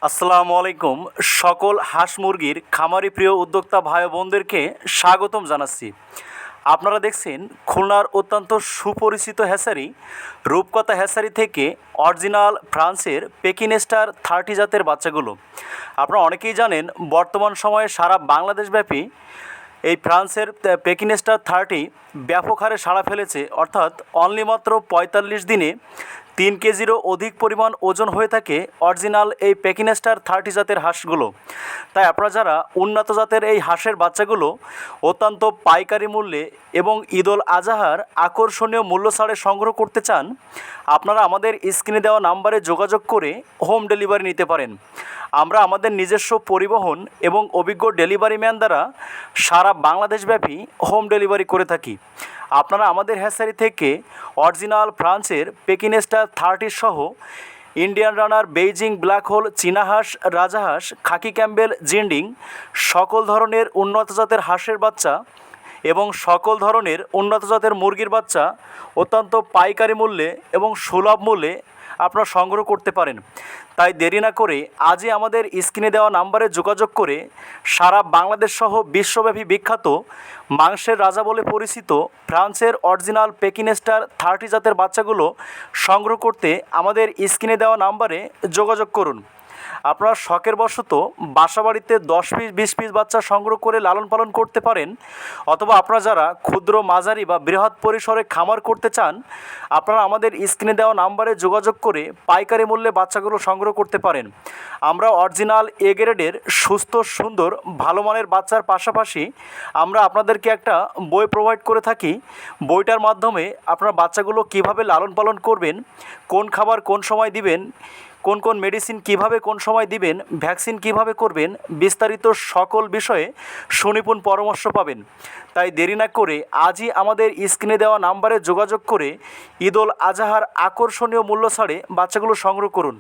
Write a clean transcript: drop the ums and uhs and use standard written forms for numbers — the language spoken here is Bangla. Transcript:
আসসালামু আলাইকুম। সকল হাঁস মুরগির খামারি প্রিয় উদ্যোক্তা ভাই ও বোনদেরকে স্বাগতম জানাচ্ছি। আপনারা দেখছেন খুলনার অত্যন্ত সুপরিচিত হ্যাচারি রূপকথা হ্যাচারি থেকে অরিজিনাল ফ্রান্সের পেকিন স্টার 30 জাতের বাচ্চাগুলো। আপনারা অনেকেই জানেন বর্তমান সময়ে সারা বাংলাদেশব্যাপী এই ফ্রান্সের পেকিন স্টার 30 ব্যাপক হারে সাড়া ফেলেছে, অর্থাৎ অনলি মাত্র 45 দিনে 3 কেজিরও অধিক পরিমাণ ওজন হয়ে থাকে অরিজিনাল এই পেকিন স্টার 30 জাতের হাঁসগুলো। তাই আপনারা যারা উন্নত জাতের এই হাঁসের বাচ্চাগুলো অত্যন্ত পাইকারি মূল্যে এবং ঈদুল আজহার আকর্ষণীয় মূল্য ছাড়ে সংগ্রহ করতে চান, আপনারা আমাদের স্ক্রিনে দেওয়া নাম্বারে যোগাযোগ করে হোম ডেলিভারি নিতে পারেন। আমরা আমাদের নিজস্ব পরিবহন এবং অভিজ্ঞ ডেলিভারি ম্যান দ্বারা সারা বাংলাদেশব্যাপী হোম ডেলিভারি করে থাকি। আপনারা আমাদের হ্যাচারি থেকে অরিজিনাল ফ্রান্সের পেকিন স্টার 30 সহ Indian runner, Beijing black hole, চীনা হাঁস, রাজাহাঁস, খাকি ক্যাম্বেল, জিন্ডিং সকল ধরনের উন্নত জাতের হাঁসের বাচ্চা এবং সকল ধরনের উন্নত জাতের মুরগির বাচ্চা অত্যন্ত পাইকারি মূল্যে এবং সুলভ মূল্যে আপনারা সংগ্রহ করতে পারেন। তাই দেরি না করে আজই আমাদের স্ক্রিনে দেওয়া নাম্বারে যোগাযোগ করে সারা বাংলাদেশ সহ বিশ্বব্যাপী বিখ্যাত মাংসের রাজা বলে পরিচিত ফ্রান্সের অরিজিনাল পেকিন স্টার 30 জাতের বাচ্চাগুলো সংগ্রহ করতে আমাদের স্ক্রিনে দেওয়া নাম্বারে যোগাযোগ করুন। আপনারা শখের বশত বাসাবাড়িতে 10 পিস 20 পিস বাচ্চা সংগ্রহ করে লালন পালন করতে পারেন, অথবা আপনারা যারা ক্ষুদ্র, মাঝারি বা বৃহৎ পরিসরে খামার করতে চান, আপনারা আমাদের স্ক্রিনে দেওয়া নাম্বারে যোগাযোগ করে পাইকারি মূল্যে বাচ্চাগুলো সংগ্রহ করতে পারেন। আমরা অরিজিনাল এ গ্রেডের সুস্থ, সুন্দর, ভালো মানের বাচ্চার পাশাপাশি আমরা আপনাদেরকে একটা বই প্রোভাইড করে থাকি। বইটার মাধ্যমে আপনারা বাচ্চাগুলো কিভাবে লালন পালন করবেন, কোন খাবার কোন সময় দিবেন, কোন কোন মেডিসিন কিভাবে কোন সময় দিবেন, ভ্যাকসিন কিভাবে করবেন, বিস্তারিত সকল বিষয়ে সুনিপুণ পরামর্শ পাবেন। তাই দেরি না করে আজই আমাদের স্ক্রিনে দেওয়া নাম্বারে যোগাযোগ করে ঈদুল আজহার আকর্ষণীয় মূল্য ছাড়ে বাচ্চাগুলো সংগ্রহ করুন।